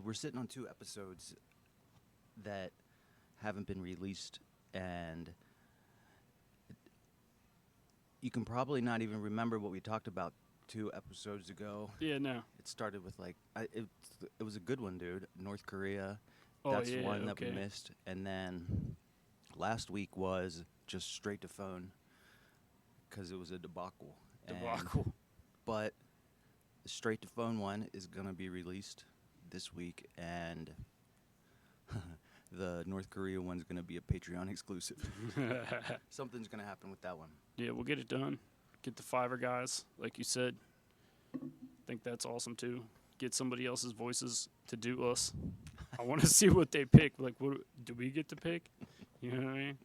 we're sitting on 2 episodes that haven't been released, and you can probably not even remember what we talked about 2 episodes ago. Yeah, no. It started with it was a good one, dude. North Korea. Oh, That's yeah, one that we okay. missed, and then last week was just straight to phone because it was a debacle. Debacle. But the straight to phone one is gonna be released this week, and the North Korea one's gonna be a Patreon exclusive. Something's gonna happen with that one. Yeah, we'll get it done. Get the Fiverr guys, like you said. I think that's awesome too. Get somebody else's voices to do us. I want to see what they pick. Like, what do we get to pick? You know what I mean?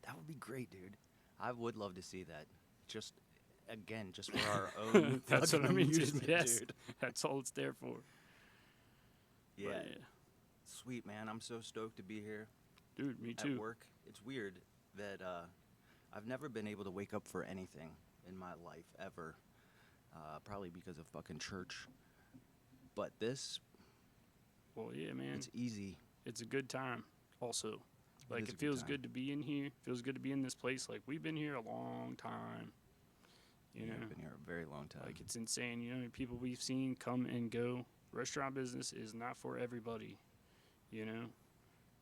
That would be great, dude. I would love to see that. Just for our own That's what I fucking mean. amusement, Yes, dude. that's all it's there for. Yeah. But, Sweet, man. I'm so stoked to be here dude, me at too. work. It's weird that I've never been able to wake up for anything in my life ever. Probably because of fucking church. But this, Well, yeah, man. it's easy. It's a good time. Also, like is a it good feels time. good to be in here. Feels good to be in this place. Like we've been here a long time. You know, I've been here a very long time. like it's insane. You know, people we've seen come and go. Restaurant business is not for everybody. You know,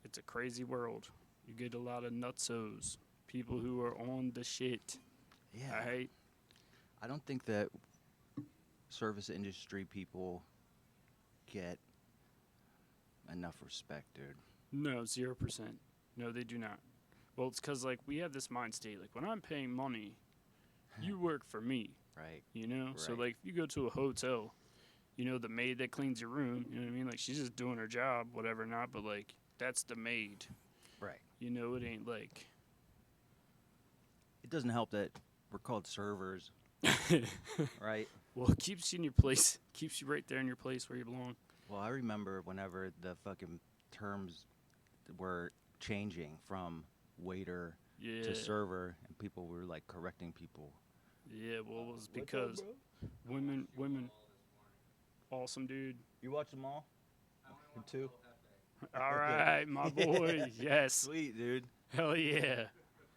it's a crazy world. You get a lot of nutsos, people who are on the shit. Yeah. Right? I don't think that service industry people get enough respect, dude. No, 0%. No, they do not. Well, it's because like we have this mind state. Like when I'm paying money, you work for me. Right. You know, so Right. like if you go to a hotel, you know the maid that cleans your room. You know what I mean? Like she's just doing her job, whatever not. But like that's the maid. Right. You know, it ain't like. It doesn't help that we're called servers, right? Well, it keeps you in your place. Keeps you right there in your place where you belong. Well, I remember whenever the fucking terms were changing from waiter Yeah. to server, and people were like correcting people. Yeah. Well, it was because women. Awesome, dude. You watch them all? Or two? All right, my boy. Yes. Sweet, dude. Hell yeah.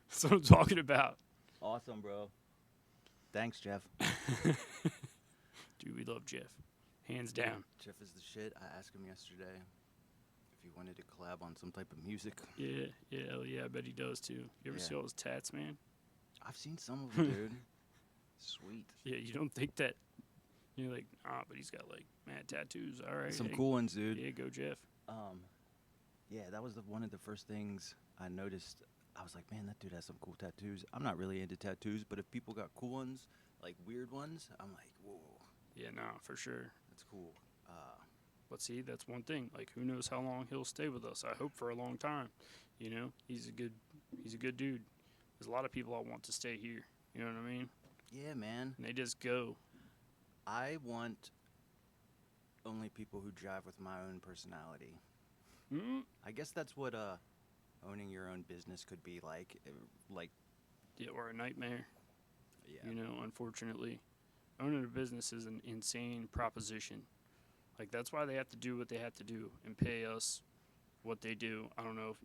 That's what I'm talking about. Awesome, bro. Thanks, Jeff. Dude, we love Jeff. Hands down. Jeff is the shit. I asked him yesterday if he wanted to collab on some type of music. Yeah, hell yeah, I bet he does too. You ever Yeah. see all his tats, man? I've seen some of them, dude. Sweet. Yeah, you don't think that. You're like, but he's got like mad tattoos. All right. Some hey, cool ones, dude. Yeah, go Jeff. Yeah, that was one of the first things I noticed. I was like, man, that dude has some cool tattoos. I'm not really into tattoos, but if people got cool ones, like weird ones, I'm like, whoa, Yeah, nah, for sure. that's cool. But see, that's one thing. Like, who knows how long he'll stay with us? I hope for a long time. You know, he's a good dude. There's a lot of people I want to stay here. You know what I mean? Yeah, man. And they just go. I want only people who jive with my own personality. Mm-hmm. I guess that's what owning your own business could be like. Like, Yeah, or a nightmare. yeah. You know, unfortunately, owning a business is an insane proposition. Like that's why they have to do what they have to do and pay us what they do. I don't know if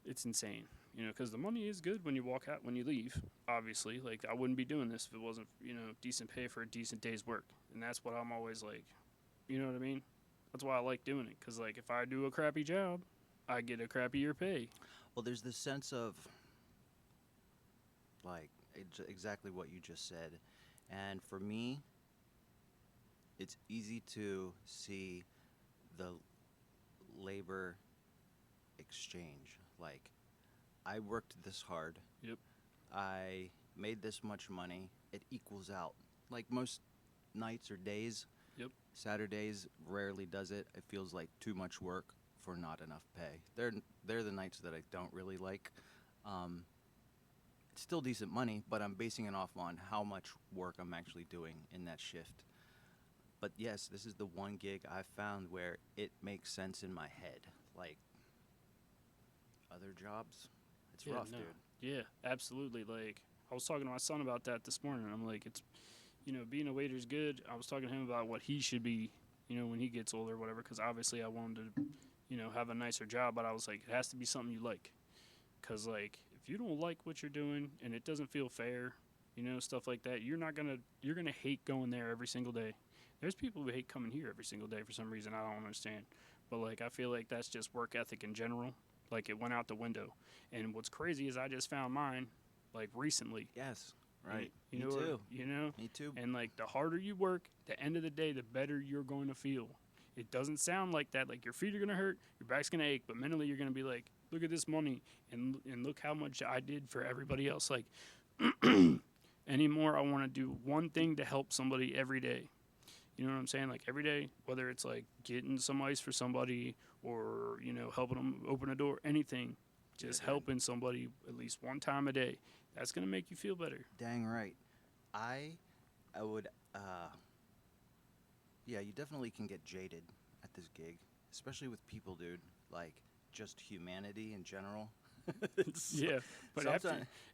it's insane, you know, because the money is good when you walk out, when you leave. Obviously, like I wouldn't be doing this if it wasn't, you know, decent pay for a decent day's work. And that's what I'm always like, you know what I mean? That's why I like doing it. Because like if I do a crappy job, I get a crappier pay. Well, there's this sense of, like, exactly what you just said. And for me, it's easy to see the labor exchange. Like, I worked this hard. Yep. I made this much money. It equals out. Like most nights or days. Yep. Saturdays rarely does it. It feels like too much work for not enough pay. They're the nights that I don't really like. It's still decent money, but I'm basing it off on how much work I'm actually doing in that shift. But yes, this is the one gig I've found where it makes sense in my head. Like, other jobs, it's rough, dude. Yeah, absolutely. Like I was talking to my son about that this morning. I'm like, it's, you know, being a waiter's good. I was talking to him about what he should be when he gets older or whatever, because obviously I wanted to, have a nicer job, but I was like, it has to be something you like. Because, like, if you don't like what you're doing and it doesn't feel fair, stuff like that, you're going to hate going there every single day. There's people who hate coming here every single day for some reason. I don't understand. But, like, I feel like that's just work ethic in general. Like, it went out the window. And what's crazy is I just found mine, like, recently. Yes. Right. Me too. Me too. And, like, the harder you work, the end of the day, the better you're going to feel. It doesn't sound like that. Like, your feet are going to hurt, your back's going to ache, but mentally you're going to be like, look at this money, and look how much I did for everybody else. Like, anymore, I want to do one thing to help somebody every day. You know what I'm saying? Like, every day, whether it's, like, getting some ice for somebody or, helping them open a door, anything, just helping somebody at least one time a day. That's going to make you feel better. Dang right. I would, yeah, you definitely can get jaded at this gig, especially with people, dude. Like, just humanity in general. Yeah, but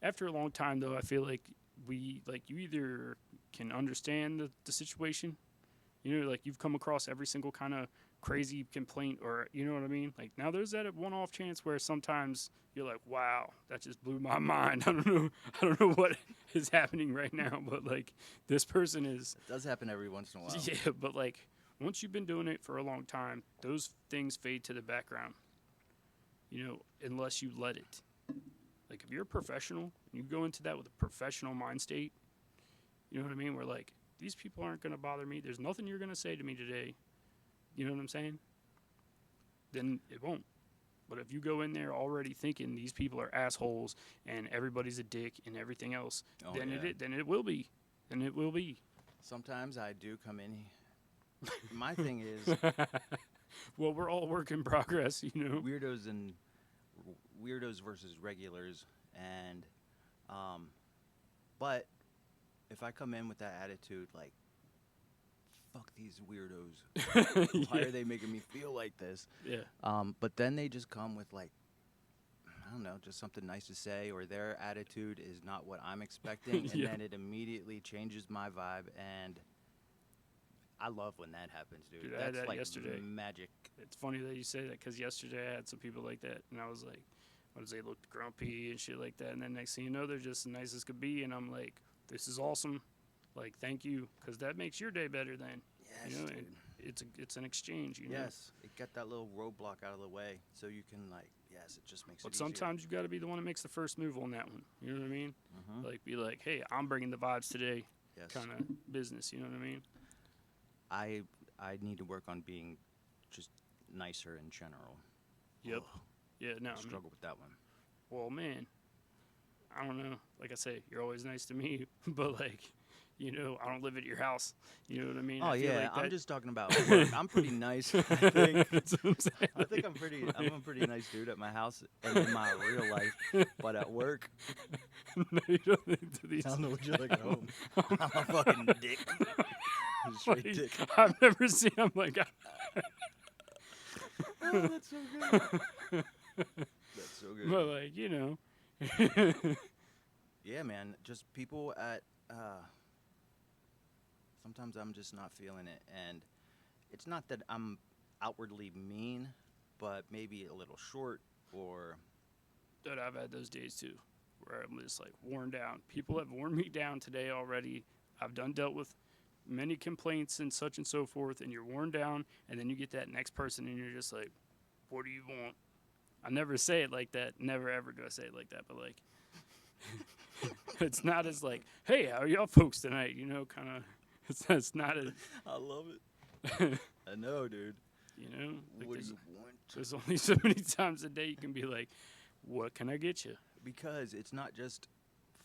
after a long time, though, I feel like you either can understand the situation, like you've come across every single kind of crazy complaint, or you know what I mean? Like, now there's that one-off chance where sometimes you're like, wow, that just blew my mind. I don't know what is happening right now, but like, this person is. It does happen every once in a while. Yeah, but like, once you've been doing it for a long time, those things fade to the background, unless you let it. Like, if you're a professional and you go into that with a professional mind state, you know what I mean? Where like, these people aren't going to bother me. There's nothing you're going to say to me today. You know what I'm saying? Then it won't. But if you go in there already thinking these people are assholes and everybody's a dick and everything else, then it will be. Then it will be. Sometimes I do come in. My thing is, well, we're all work in progress, Weirdos versus regulars, and but if I come in with that attitude, like, fuck these weirdos, why are they making me feel like this? Yeah. But then they just come with, like, I don't know, just something nice to say, or their attitude is not what I'm expecting, and then it immediately changes my vibe, and I love when that happens, dude. I had That's that like yesterday. Magic. It's funny that you say that, because yesterday I had some people like that, and I was like, they looked grumpy and shit like that, and then next thing you know, they're just as nice as could be, and I'm like, this is awesome. Like, thank you, because that makes your day better then. Yes, dude. It's an exchange, Yes, it got that little roadblock out of the way, so you can, like, yes, it just makes it easier. But sometimes you got to be the one that makes the first move on that one. You know what I mean? Like, be like, hey, I'm bringing the vibes today, kind of business. You know what I mean? I need to work on being just nicer in general. Yep. Oh, yeah. No. I struggle with that one. Well, man, I don't know. Like I say, you're always nice to me, but like, I don't live at your house. You know what I mean? Oh, I feel yeah, like I'm just talking about work. I'm pretty nice, I think. That's what I'm saying. I think I'm a pretty nice dude at my house and in my real life, but at work, No, you don't need to these. I don't know what you're like at home. I'm a fucking dick. Straight Like, dick. I've never seen him like. Oh, that's so good. That's so good. But like, Yeah, man, just people at, sometimes I'm just not feeling it, and it's not that I'm outwardly mean, but maybe a little short, or... Dude, I've had those days too, where I'm just like worn down. People have worn me down today already. I've dealt with many complaints and such and so forth, and you're worn down, and then you get that next person, and you're just like, what do you want? I never say it like that. Never ever do I say it like that, but like, it's not as like, hey, how are y'all folks tonight? Kind of, it's not as... I love it. I know, dude. Like, What do you want? there's only so many times a day you can be like, what can I get you? Because it's not just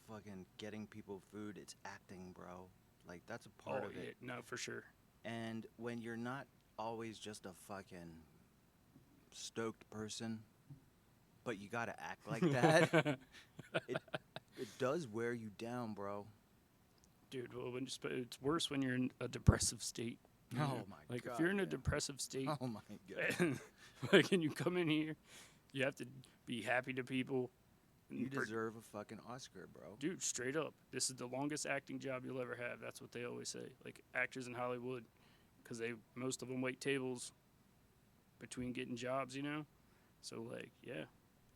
fucking getting people food, it's acting, bro. Like, that's a part of it. No, for sure. And when you're not always just a fucking stoked person, but you gotta act like that, it does wear you down, bro. Dude, well, it's worse when you're in a depressive state. Oh my god. Like, if you're in a depressive state, oh my god. like, and you come in here, you have to be happy to people. You deserve a fucking Oscar, bro. Dude, straight up. This is the longest acting job you'll ever have. That's what they always say. Like, actors in Hollywood, because most of them wait tables between getting jobs, you know. So like, yeah,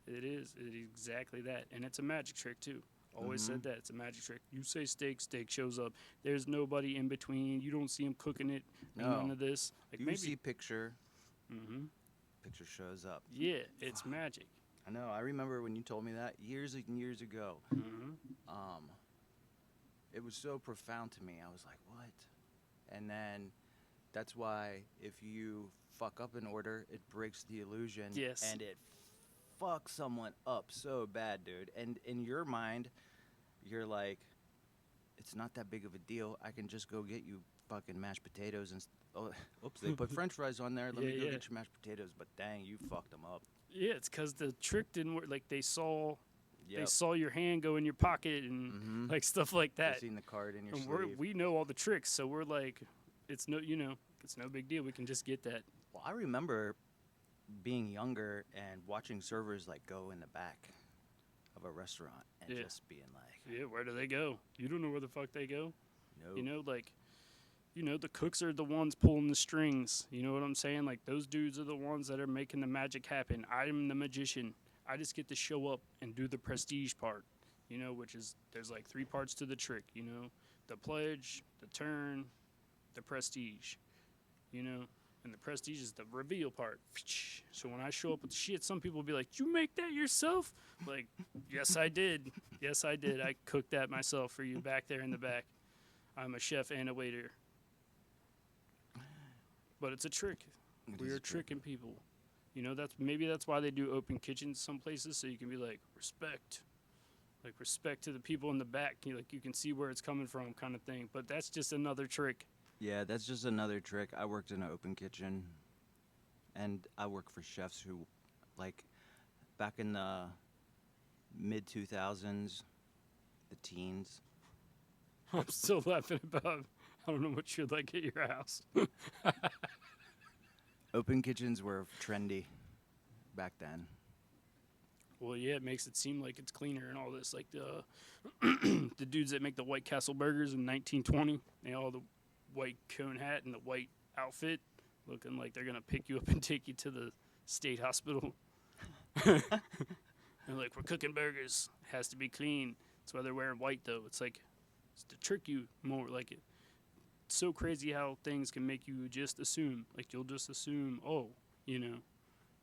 it is exactly that, and it's a magic trick too. Always said that it's a magic trick. You say steak, steak shows up. There's nobody in between. You don't see them cooking it. No. None of this. Like You maybe. see picture, Mm-hmm. picture shows up. Yeah, it's magic. I know. I remember when you told me that years and years ago. Mm-hmm. It was so profound to me. I was like, what? And then that's why if you fuck up an order, it breaks the illusion. Yes. And it fucks someone up so bad, dude. And in your mind, you're like, it's not that big of a deal. I can just go get you fucking mashed potatoes and oops, they put french fries on there. Let me go get your mashed potatoes. But dang, you fucked them up. Yeah, it's because the trick didn't work. Like they saw Yep. they saw your hand go in your pocket and like stuff like that. I've seen the card in your And sleeve. we know all the tricks, so we're like, it's no big deal. We can just get that. Well, I remember being younger and watching servers like go in the back of a restaurant and just being like, yeah, where do they go? You don't know where the fuck they go. no. You know, like, the cooks are the ones pulling the strings. You know what I'm saying? Like, those dudes are the ones that are making the magic happen. I'm the magician. I just get to show up and do the prestige part, which is, there's like 3 parts to the trick, the pledge, the turn, the prestige, and the prestige is the reveal part. So when I show up with shit, some people will be like, you make that yourself? Like, yes, I did. Yes, I did. I cooked that myself for you back there in the back. I'm a chef and a waiter. But it's a trick. We are tricking people. That's why they do open kitchens some places, so you can be like, respect to the people in the back. You can see where it's coming from, kind of thing. But that's just another trick. Yeah, that's just another trick. I worked in an open kitchen, and I work for chefs who, like, back in the mid-2000s, the teens. I'm still laughing about, I don't know what you're like at your house. Open kitchens were trendy back then. Well, yeah, it makes it seem like it's cleaner and all this. Like the the dudes that make the White Castle burgers in 1920, they all the white cone hat and the white outfit, looking like they're gonna pick you up and take you to the state hospital. They're like, we're cooking burgers, it has to be clean. That's why they're wearing white though. It's like, it's to trick you more. Like it's so crazy how things can make you just assume. Like you'll just assume,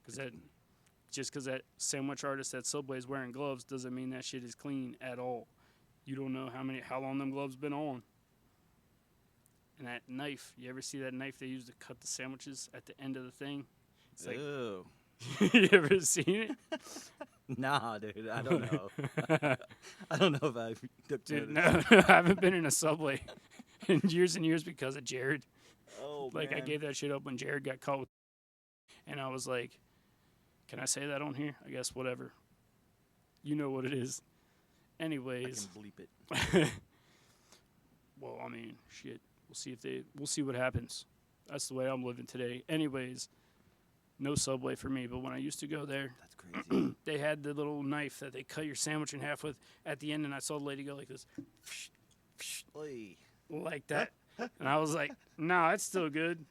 because that sandwich artist at Subway is wearing gloves doesn't mean that shit is clean at all. You don't know how long them gloves been on. And that knife, you ever see that knife they use to cut the sandwiches at the end of the thing? It's like, Ew. You ever seen it? Nah, dude, I don't know. I don't know if I took Dude, notice. no, I haven't been in a Subway in years and years because of Jared. Oh, Like, man. I gave that shit up when Jared got caught with, and I was like, can I say that on here? I guess whatever. You know what it is. I Anyways, can bleep it. well, I mean, shit. We'll see what happens. That's the way I'm living today. Anyways, no Subway for me, but when I used to go there, That's crazy. they had the little knife that they cut your sandwich in half with at the end, and I saw the lady go like this, Oy. like that. And I was like, nah, it's still good.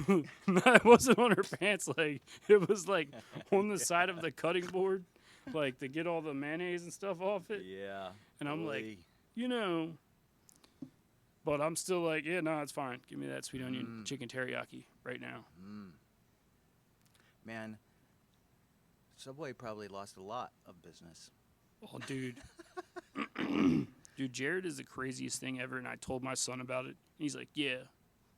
No, it wasn't on her pants leg. It was like on the side of the cutting board, like to get all the mayonnaise and stuff off it. Yeah. And I'm like, Oy. But I'm still like, yeah, no, it's fine. Give me that sweet onion chicken teriyaki right now. Man, Subway probably lost a lot of business. Oh, dude. Dude, Jared is the craziest thing ever, and I told my son about it. He's like, yeah,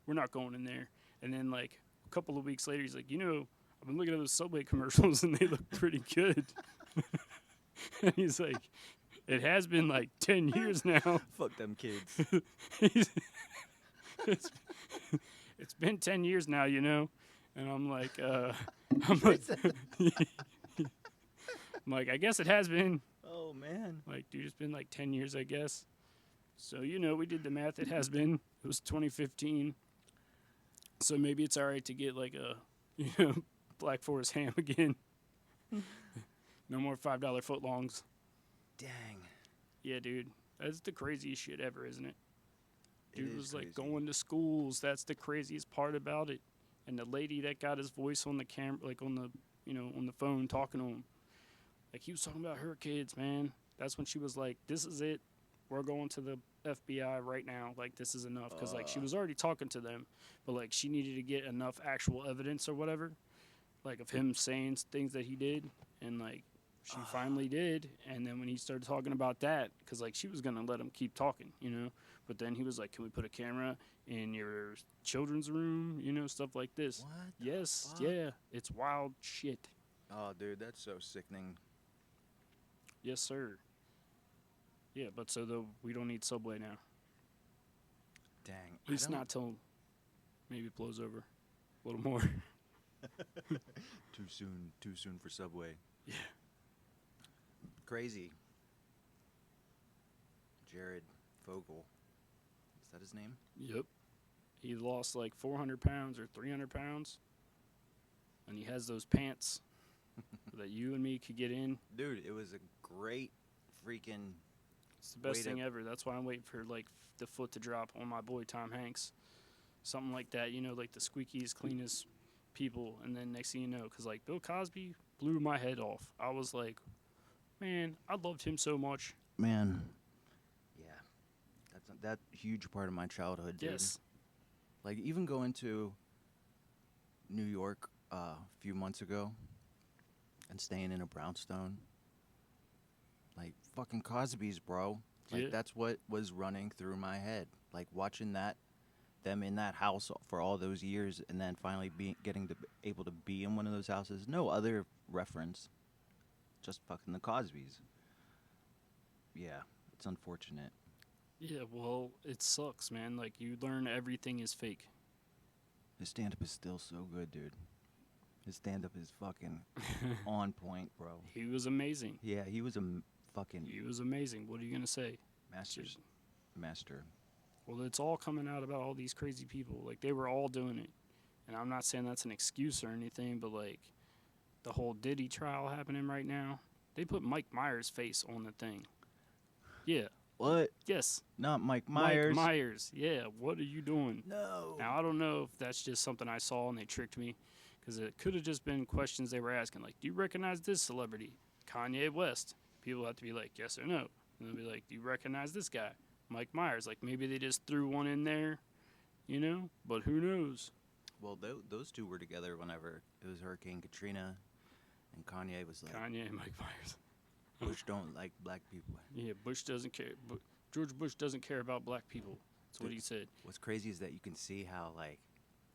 we're not going in there. And then, like, a couple of weeks later, he's like, I've been looking at those Subway commercials, and they look pretty good. And he's like, it has been, like, 10 years now. Fuck them kids. It's been 10 years now, And I'm like, I guess it has been. Oh, man. Like, dude, it's been like 10 years, I guess. So, we did the math. It has been. It was 2015. So maybe it's all right to get like a, Black Forest ham again. No more $5 footlongs. Dang. Yeah, dude. That's the craziest shit ever, isn't it? Dude is was like crazy. going to schools. That's the craziest part about it. And the lady that got his voice on the camera, like on the, on the phone talking to him, like he was talking about her kids, man. That's when she was like, "This is it. We're going to the FBI right now. Like this is enough." Because like she was already talking to them, but like she needed to get enough actual evidence or whatever, like of him saying things that he did, and like she finally did. And then when he started talking about that, because like she was gonna let him keep talking, but then he was like, "Can we put a camera in your children's room? Stuff like this." What? Yes, Fuck? yeah, it's wild shit. Oh, dude, that's so sickening. Yes, sir. Yeah, but so though we don't need Subway now. Dang. At least I don't. not till maybe it blows over a little more. Too soon. Too soon for Subway. Yeah. Crazy. Jared Fogle. Is that his name? Yep. He lost like 400 pounds or 300 pounds. And he has those pants that you and me could get in. Dude, it was a great freaking. It's the best Way thing to- ever. That's why I'm waiting for like the foot to drop on my boy Tom Hanks. Something like that, like the squeakiest, cleanest people. And then next thing you know, because like Bill Cosby blew my head off. I was like, man, I loved him so much. Man. Yeah. That huge part of my childhood, dude. Yes. Like even going to New York a few months ago and staying in a brownstone. Like fucking Cosby's, bro. Like Yeah. that's what was running through my head. Like watching them in that house for all those years, and then finally able to be in one of those houses. No other reference, just fucking the Cosbys. Yeah, it's unfortunate. Yeah, well, it sucks, man. Like, you learn everything is fake. His stand-up is still so good, dude. His stand-up is fucking on point, bro. He was amazing. Yeah, he was fucking He was amazing. What are you going to say? master. Well, it's all coming out about all these crazy people. Like, they were all doing it. And I'm not saying that's an excuse or anything, but, like, the whole Diddy trial happening right now, they put Mike Myers' face on the thing. Yeah. What? Yes. Not Mike Myers. Mike Myers. Yeah. What are you doing? No. Now, I don't know if that's just something I saw and they tricked me, because it could have just been questions they were asking, like, do you recognize this celebrity? Kanye West. People have to be like, yes or no. And they'll be like, do you recognize this guy? Mike Myers. Like, maybe they just threw one in there, But who knows? Well, those two were together whenever it was Hurricane Katrina, and Kanye was like, Kanye and Mike Myers. Bush don't like black people. Yeah, Bush doesn't care. George Bush doesn't care about black people. That's what Dude. he said. What's crazy is that you can see how, like,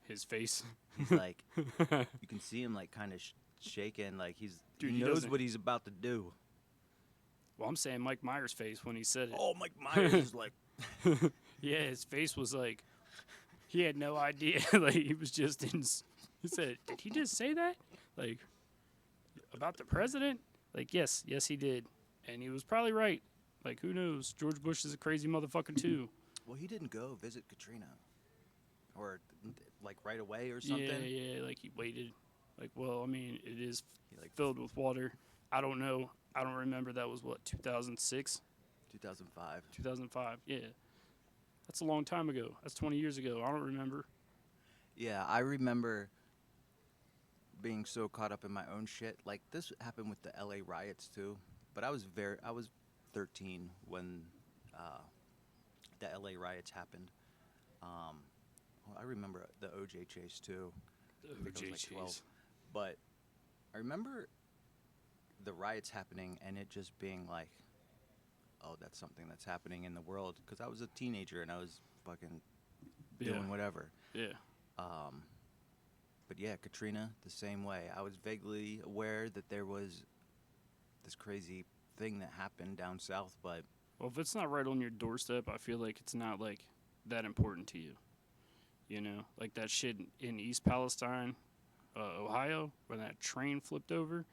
His face. he's like, you can see him, like, kind of shaking, like Dude, he he knows doesn't- what he's about to do. Well, I'm saying Mike Myers' face when he said it. Oh, Mike Myers is like, Yeah, his face was like, he had no idea. Like, he was just in. He said, did he just say that? Like, about the president? Like, yes, he did. And he was probably right. Like, who knows? George Bush is a crazy motherfucker, too. well, he didn't go visit Katrina, or like right away or something. Yeah, like he waited. Like, well, I mean, it is He, like, filled with water. I don't know. I don't remember. That was what, 2006? 2005. 2005, yeah. That's a long time ago. That's 20 years ago. I don't remember. Yeah, I remember being so caught up in my own shit. Like this happened with the LA riots too, but I was 13 when the LA riots happened. Well, I remember the OJ chase too. I think I was like 12. But I remember the riots happening and it just being like, oh, that's something that's happening in the world, because I was a teenager and I was fucking doing whatever. Yeah. But yeah, Katrina, the same way. I was vaguely aware that there was this crazy thing that happened down south, but Well, if it's not right on your doorstep, I feel like it's not, like, that important to you. Like that shit in East Palestine, Ohio, where that train flipped over,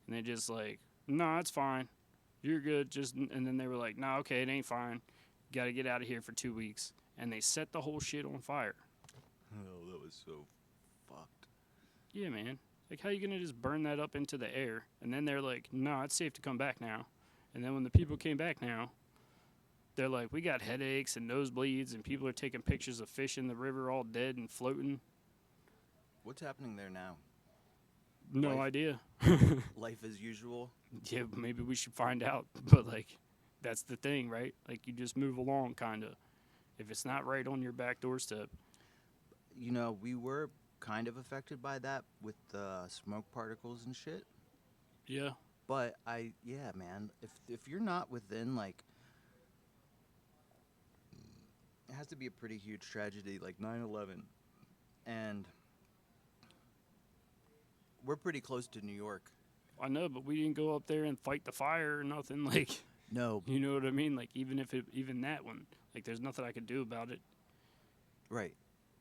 and they just like, nah, it's fine. You're good. And then they were like, nah, okay, it ain't fine. Got to get out of here for 2 weeks. And they set the whole shit on fire. oh, that was so fucked. Yeah, man. Like, how you going to just burn that up into the air? And then they're like, nah, it's safe to come back now. And then when the people came back now, they're like, we got headaches and nosebleeds, and people are taking pictures of fish in the river all dead and floating. What's happening there now? No Life- idea. Life as usual. Yeah, maybe we should find out. But like, that's the thing, right? Like, you just move along, kind of. If it's not right on your back doorstep. You know, we were kind of affected by that with the smoke particles and shit. Yeah. But yeah, man, if you're not within like, it has to be a pretty huge tragedy like 9/11, and we're pretty close to New York. I know, but we didn't go up there and fight the fire or nothing. Like, No, you know what I mean? Like, even that one, like, there's nothing I could do about it. right.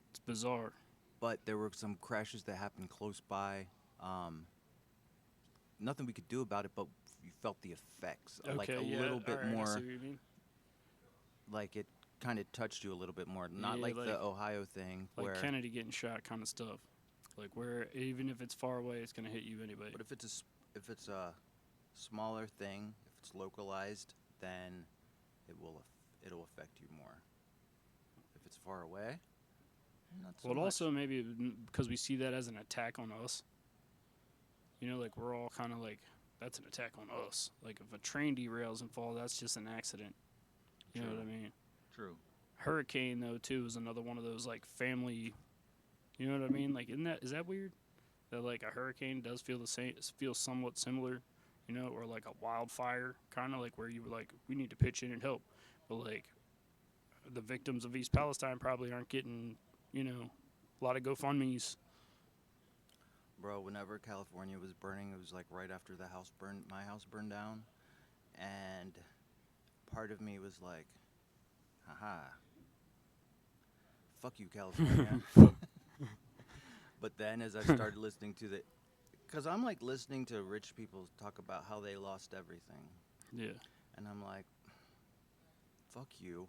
It's bizarre. But there were some crashes that happened close by. Nothing we could do about it, but you felt the effects, like a little bit all right, I more. see what you mean. Like it kind of touched you a little bit more, not Yeah, like like- the Ohio thing Like where. Kennedy getting shot kind of stuff. Like, where even if it's far away, it's gonna hit you anyway. But if if it's a smaller thing, if it's localized, then it'll affect you more. If it's far away, not so Well, much. also maybe because we see that as an attack on us. You know, like, we're all kind of like, that's an attack on us. Like, if a train derails and falls, that's just an accident. You know what I mean? True. Hurricane, though, too, is another one of those, like, family. You know what I mean? Like, is that weird? That, like, a hurricane does feel the same, feel somewhat similar, you know, or like a wildfire, kind of like where you were like, we need to pitch in and help. But, like, the victims of East Palestine probably aren't getting, you know, a lot of GoFundMes. Bro, whenever California was burning, it was like right after my house burned down, and part of me was like, haha, fuck you, California. But then as I started listening to because I'm like listening to rich people talk about how they lost everything, Yeah. and I'm like, fuck you.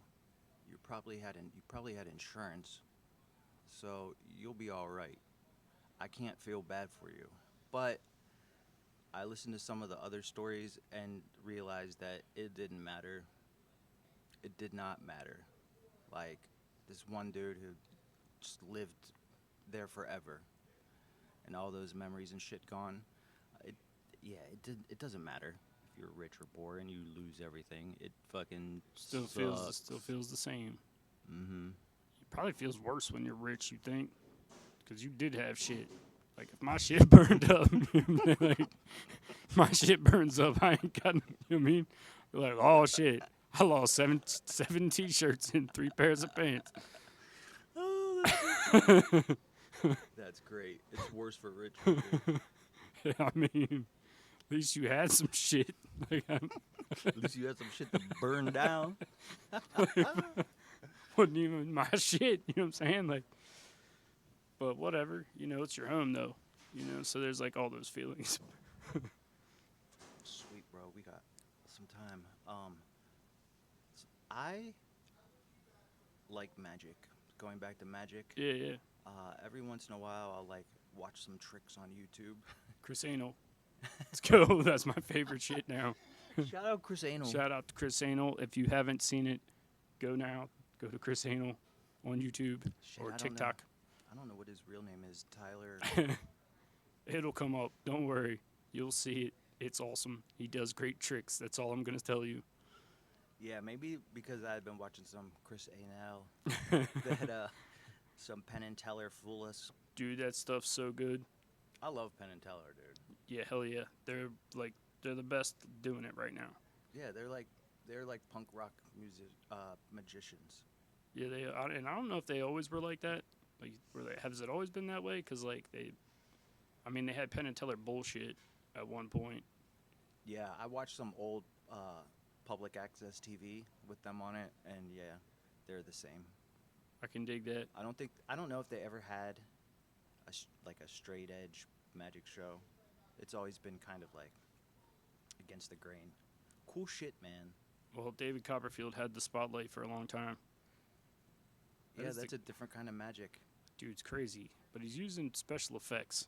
You probably had insurance, so you'll be all right. I can't feel bad for you. But I listened to some of the other stories and realized that it didn't matter. It did not matter. Like, this one dude who just lived there forever, and all those memories and shit gone. It doesn't matter if you're rich or poor and you lose everything. It fucking Still sucks. feels the same. Mm-hmm. It probably feels worse when you're rich, you think, because you did have shit. Like, if my shit burned up, like, my shit burns up, I ain't got, you know what I mean? You're like, oh shit, I lost seven t-shirts and 3 pairs of pants. That's great. It's worse for rich people. I mean, at least you had some shit. Like, At least you had some shit to burn down. wasn't even my shit, you know what I'm saying? Like, but whatever, you know, it's your home though, you know, so there's like all those feelings. Sweet, bro. We got some time. I like magic. Going back to magic. Yeah, yeah. Every once in a while, I'll like watch some tricks on YouTube. Chris Anal. Let's go. That's my favorite shit now. Shout out Chris Anal. Shout out to Chris Anal. If you haven't seen it, go now. Go to Chris Anal on YouTube Shit, or I don't know. TikTok. I don't know what his real name is. Tyler. It'll come up. Don't worry. You'll see it. It's awesome. He does great tricks. That's all I'm going to tell you. Yeah, maybe because I've been watching some Chris Anal that some Penn and Teller fool us. Dude, that stuff's so good. I love Penn and Teller, dude. Yeah, hell yeah. They're the best doing it right now. Yeah, they're like punk rock magicians. Yeah, and I don't know if they always were like that. Like, has it always been that way? Because like they had Penn and Teller bullshit at one point. Yeah, I watched some old public access TV with them on it, and yeah, they're the same. I can dig that. I don't know if they ever had a straight edge magic show. It's always been kind of like against the grain. Cool shit, man. Well, David Copperfield had the spotlight for a long time. Yeah, that's a different kind of magic. Dude's crazy, but he's using special effects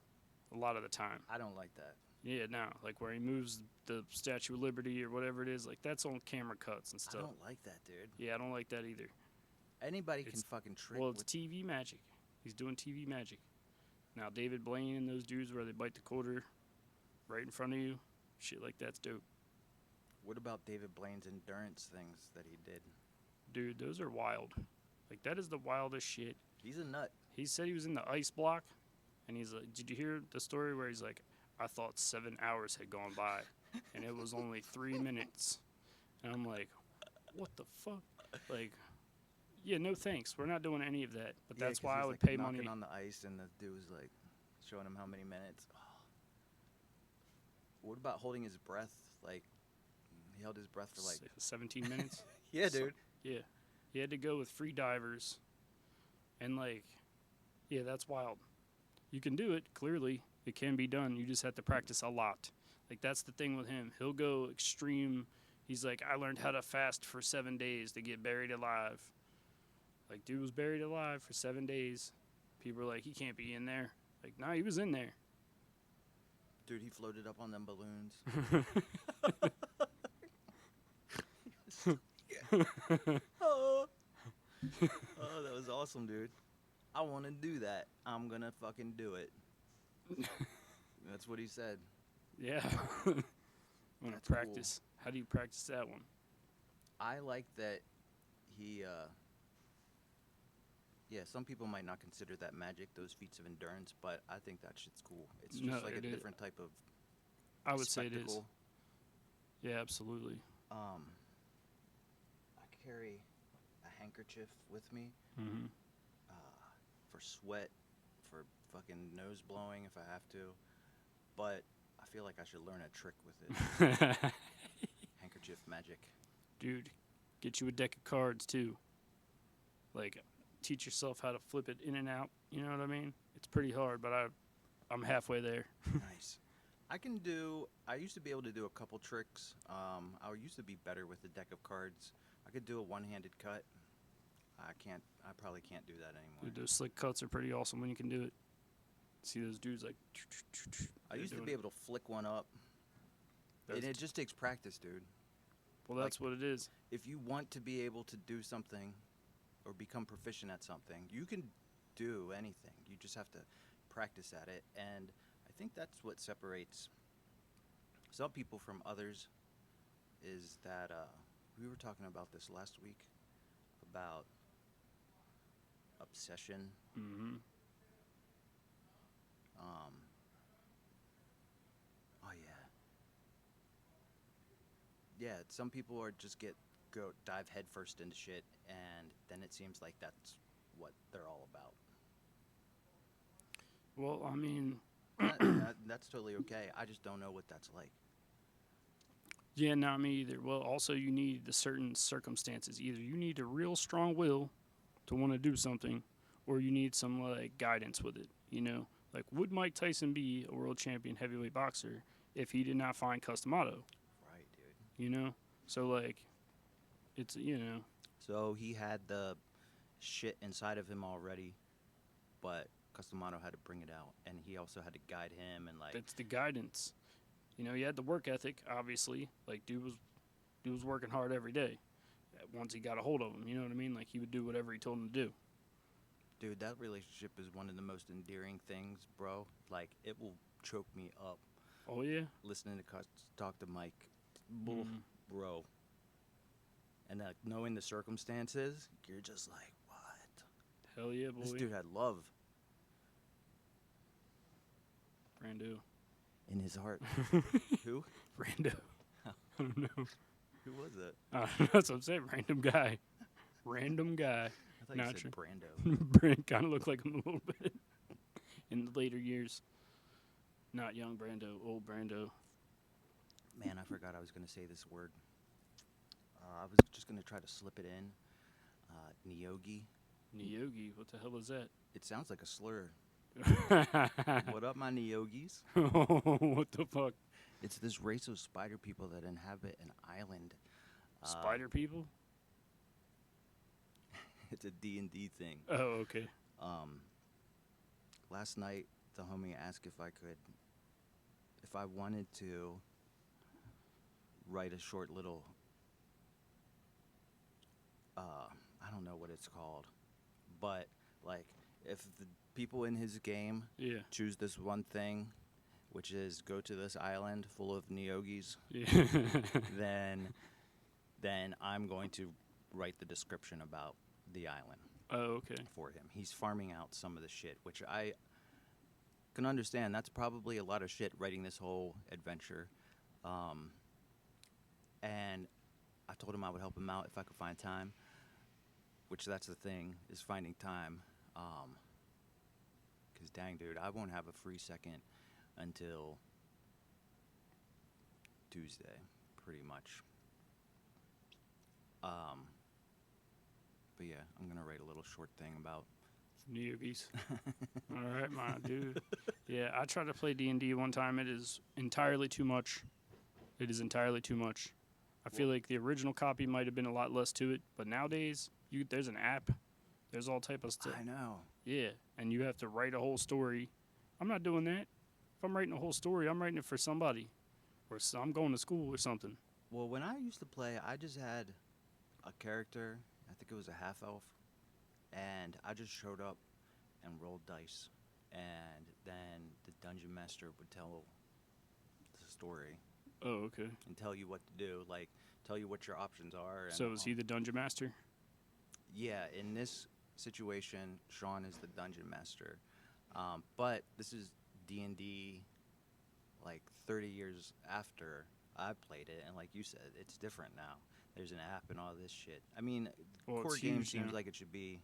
a lot of the time. I don't like that. Yeah, no, like where he moves the Statue of Liberty or whatever it is, like that's on camera cuts and I stuff. don't like that, dude. Yeah, I don't like that either. Anybody can It's fucking trick Well, it's with. TV magic. He's doing TV magic. Now David Blaine and those dudes where they bite the quarter right in front of you, shit like that's dope. What about David Blaine's endurance things that he did? Dude, those are wild. Like that is the wildest shit. He's a nut. He said he was in the ice block, and he's like, "Did you hear the story where he's like, I thought 7 hours had gone by, and it was only 3 minutes." And I'm like, "What the fuck?" Like, yeah, no thanks. We're not doing any of that. But Yeah, that's 'cause why he's, I would like, pay knocking money. on the ice, and the dude was like showing him how many minutes. Oh. What about holding his breath? Like he held his breath for like 17 minutes. yeah, So- dude. Yeah, he had to go with free divers, and like, yeah, that's wild. You can do it. Clearly, it can be done. You just have to practice a lot. Like that's the thing with him. He'll go extreme. He's like, I learned how to fast for 7 days to get buried alive. Like, dude was buried alive for 7 days. People are like, he can't be in there. Like, nah, he was in there. Dude, he floated up on them balloons. Oh. Oh, that was awesome, dude. I want to do that. I'm gonna fucking do it. That's what he said. Yeah. I'm gonna That's cool. practice. How do you practice that one? I like that he, yeah, some people might not consider that magic, those feats of endurance, but I think that shit's cool. It's just No, like a it is. different type of I would say it is. spectacle. Yeah, absolutely. I carry a handkerchief with me Mm-hmm. for sweat, for fucking nose blowing if I have to, but I feel like I should learn a trick with it. Handkerchief magic. Dude, get you a deck of cards too. Like, teach yourself how to flip it in and out. You know what I mean? It's pretty hard, but I'm halfway there. Nice. I used to be able to do a couple tricks. I used to be better with a deck of cards. I could do a one-handed cut. I probably can't do that anymore. Dude, those slick cuts are pretty awesome when you can do it. See those dudes like. I used to be able to flick one up. And it just takes practice, dude. Well, that's what it is. If you want to be able to do something or become proficient at something, you can do anything. You just have to practice at it. And I think that's what separates some people from others is that we were talking about this last week about obsession. Mm-hmm. Oh yeah, some people are just dive headfirst into shit, and then it seems like that's what they're all about. Well, I mean, That's totally okay. I just don't know what that's like. yeah, not me either. Well, also you need the certain circumstances. Either you need a real strong will to want to do something, or you need some like guidance with it. You know, like would Mike Tyson be a world champion heavyweight boxer if he did not find custom auto? Right, dude. You know, so like, it's So he had the shit inside of him already, but Customato had to bring it out, and he also had to guide him and like. that's the guidance. You know, he had the work ethic, obviously. Like, dude was working hard every day. Once he got a hold of him, you know what I mean? Like, he would do whatever he told him to do. Dude, that relationship is one of the most endearing things, bro. Like, it will choke me up Oh yeah. listening to talk to Mike, Mhm. bro. And knowing the circumstances, you're just like, what? Hell yeah, boy. This dude had love Brando. in his heart. Who? Brando. I don't know. Who was it? That's what I'm saying. Random guy. Random guy. I thought Not you said sure. Brando. Brand kind of looked like him a little bit in the later years. Not young Brando, old Brando. Man, I forgot I was going to say this word. I was just going to try to slip it in. Nyogi. Nyogi, what the hell is that? It sounds like a slur. What up, my Nyogis? What the fuck? It's this race of spider people that inhabit an island. Spider people? It's a D&D thing. Oh, okay. Last night, the homie asked if I could if I wanted to write a short little, I don't know what it's called, but like if the people in his game Yeah. choose this one thing, which is go to this island full of Neogis, Yeah. then I'm going to write the description about the island Oh, okay. for him. He's farming out some of the shit, which I can understand. That's probably a lot of shit writing this whole adventure. And I told him I would help him out if I could find time, which that's the thing, is finding time. Because dang, dude, I won't have a free second until Tuesday, pretty much. But yeah, I'm going to write a little short thing about Neogis. All right, my dude. Yeah, I tried to play D&D one time. It is entirely too much. It is entirely too much. I feel like the original copy might have been a lot less to it, but nowadays there's an app. There's all type of stuff. I know. Yeah, and you have to write a whole story. I'm not doing that. If I'm writing a whole story, I'm writing it for somebody. Or I'm going to school or something. Well, when I used to play, I just had a character. I think it was a half elf, and I just showed up and rolled dice, and then the dungeon master would tell the story Oh, okay. and tell you what to do, like tell you what your options are. And So is he the dungeon master? Yeah, in this situation, Sean is the dungeon master, but this is D&D, like 30 years after I played it, and like you said, it's different now. There's an app and all this shit. I mean, Well, core it's game huge seems now. like it should be.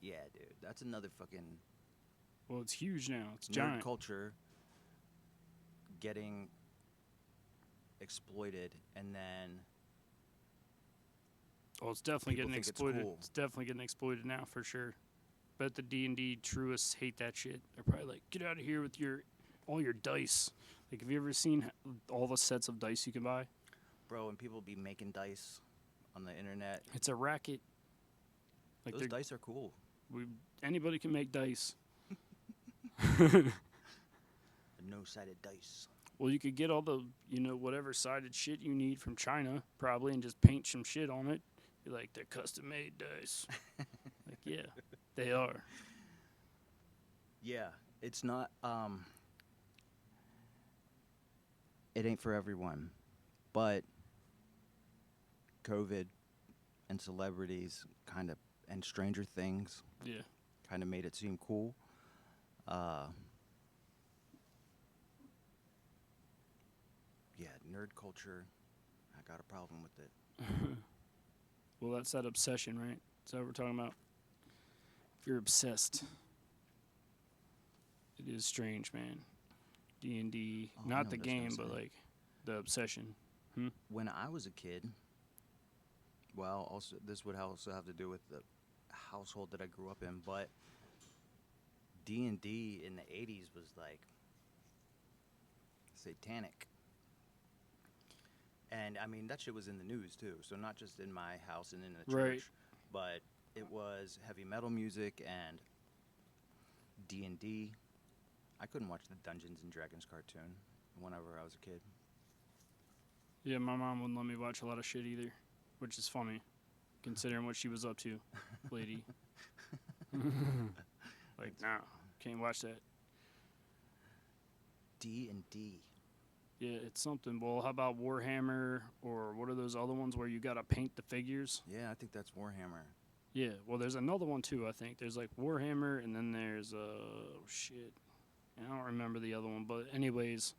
Yeah, dude, that's another fucking Well, it's huge now. It's nerd giant. culture getting exploited, and then Oh, it's definitely people getting think it's exploited. cool. It's definitely getting exploited now for sure. Bet the D&D truists hate that shit. They're probably like, get out of here with all your dice. Like, have you ever seen all the sets of dice you can buy? bro, and people be making dice on the internet. It's a racket. Like Those dice are cool. anybody can make dice. The no-sided dice. Well, you could get all the, whatever sided shit you need from China, probably, and just paint some shit on it. Be like, they're custom made dice. Like, yeah, they are. Yeah, it's not. It ain't for everyone, but COVID and celebrities and Stranger Things Yeah. kind of made it seem cool. Yeah, nerd culture. I got a problem with it. Well, that's that obsession, right? That's what we're talking about. If you're obsessed, it is strange, man. D&D, Oh, I know not the what I was gonna game, but say. like the obsession. When I was a kid, well, also this would also have to do with the household that I grew up in, but D&D in the 80s was like satanic. And I mean, that shit was in the news too. So not just in my house and in the church, Right. but it was heavy metal music and D&D. I couldn't watch the Dungeons and Dragons cartoon whenever I was a kid. Yeah, my mom wouldn't let me watch a lot of shit either, which is funny, considering what she was up to, lady. Like, nah, can't watch that. D&D. Yeah, it's something. Well, how about Warhammer, or what are those other ones where you gotta paint the figures? Yeah, I think that's Warhammer. Yeah, well, there's another one too. I think there's like Warhammer, and then there's shit. I don't remember the other one, but anyways,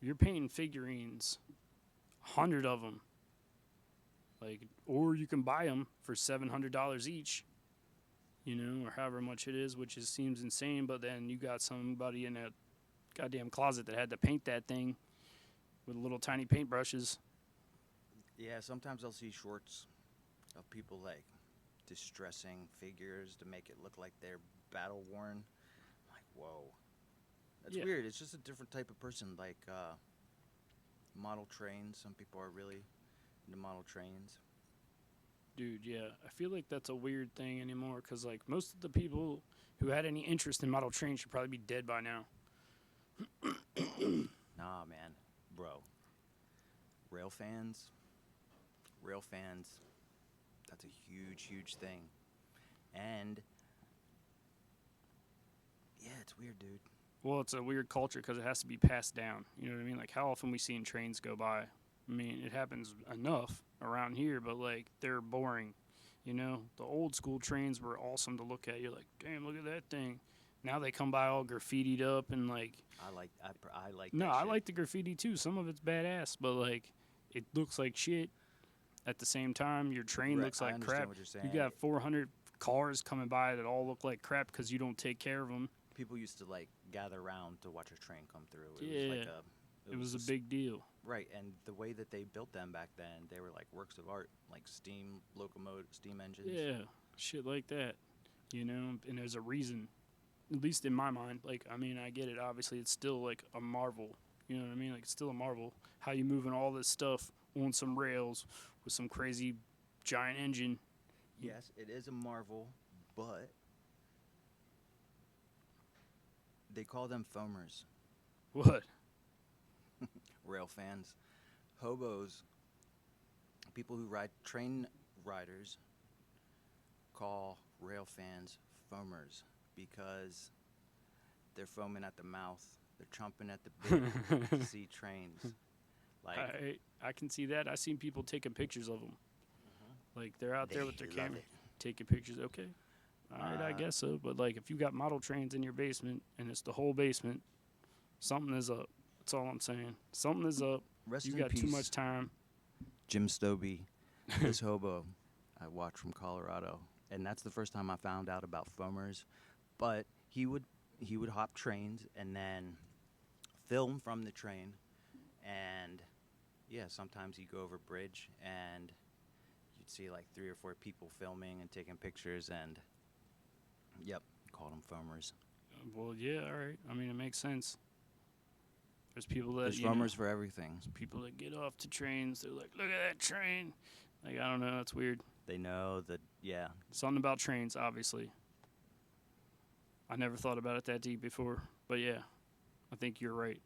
you're painting figurines, 100 of them. Like, or you can buy them for $700 each, or however much it is, which seems insane. But then you got somebody in a goddamn closet that had to paint that thing with little tiny paintbrushes. Yeah, sometimes I'll see shorts of people like distressing figures to make it look like they're battle worn. I'm like, whoa. That's Yeah. weird. It's just a different type of person. Like model trains. Some people are really into model trains. Dude, yeah. I feel like that's a weird thing anymore because, like, most of the people who had any interest in model trains should probably be dead by now. Nah, man, bro. Rail fans, rail fans. That's a huge, huge thing. And yeah, it's weird, dude. Well, it's a weird culture because it has to be passed down. You know what I mean? Like, how often we seen trains go by? I mean, it happens enough around here, but like they're boring. You know, the old school trains were awesome to look at. You're like, damn, look at that thing. Now they come by all graffitied up and like. I like No, that I shit. like the graffiti too. Some of it's badass, but like, it looks like shit. At the same time, your train Right, looks I like understand crap. what you're You saying. got 400 cars coming by that all look like crap because you don't take care of them. People used to like gather around to watch a train come through. It Yeah, was like it was a s- big deal. right, and the way that they built them back then, they were like works of art, like steam locomotive, steam engines. Yeah, shit like that. You know, and there's a reason, at least in my mind. Like, I mean, I get it. Obviously, it's still like a marvel. You know what I mean? Like, it's still a marvel. How you moving all this stuff on some rails with some crazy giant engine. Yes, it is a marvel, but they call them foamers, What? rail fans, hobos, people who ride train riders call rail fans foamers because they're foaming at the mouth, they're chomping at the bit to see trains. Like I can see that. I seen people taking pictures of them. Like they're out there they with their love camera it. taking pictures. Okay, all right, I Uh, guess so. But like, if you got model trains in your basement and it's the whole basement, something is up. That's all I'm saying. Something is up. Rest You in got peace, too much time. Jim Stobie, this hobo I watched from Colorado, and that's the first time I found out about foamers. But he would hop trains and then film from the train, and yeah, sometimes he'd go over a bridge and you'd see like 3 or 4 people filming and taking pictures, and yep, called them foamers. Well, yeah, all right. I mean, it makes sense. There's people that There's you know, foamers for everything. people that get off the trains. They're like, look at that train. Like, I don't know. That's weird. They know that, yeah. Something about trains, obviously. I never thought about it that deep before, but yeah, I think you're right.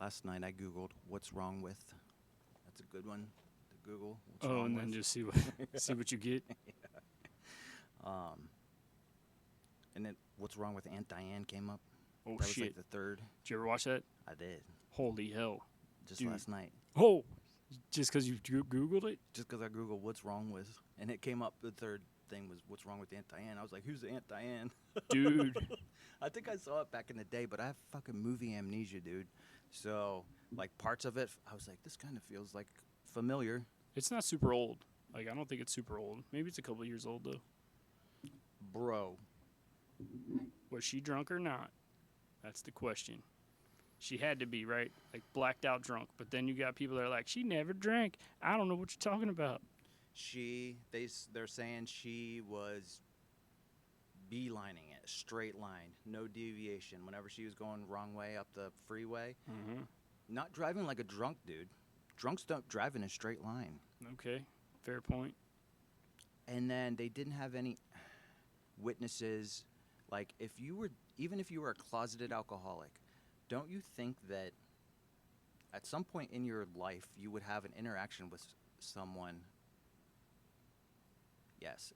Last night I Googled what's wrong with. That's a good one to Google. What's Oh, wrong and with. then just see what see what you get. Um, and then what's wrong with Aunt Diane came up. Oh That was shit! like the third. Did you ever watch that? I did Holy hell! just Dude. last night. Oh, just because you Googled it? Just because I Googled what's wrong with, and it came up. The third thing was what's wrong with Aunt Diane. I was like, who's Aunt Diane? Dude, I think I saw it back in the day, but I have fucking movie amnesia, dude. So like parts of it, I was like, this kind of feels like familiar. it's not super old. Like, I don't think it's super old. Maybe it's a couple years old though. Bro, Was she drunk or not? That's the question. She had to be, right? Like, blacked out drunk. But then you got people that are like, she never drank. I don't know what you're talking about. they're saying she was beelining it, straight line, no deviation. Whenever she was going wrong way up the freeway, Mm-hmm. not driving like a drunk, dude. Drunks don't drive in a straight line. Okay, fair point. And then they didn't have any witnesses. Like, even if you were a closeted alcoholic, don't you think that at some point in your life you would have an interaction with someone? Yes.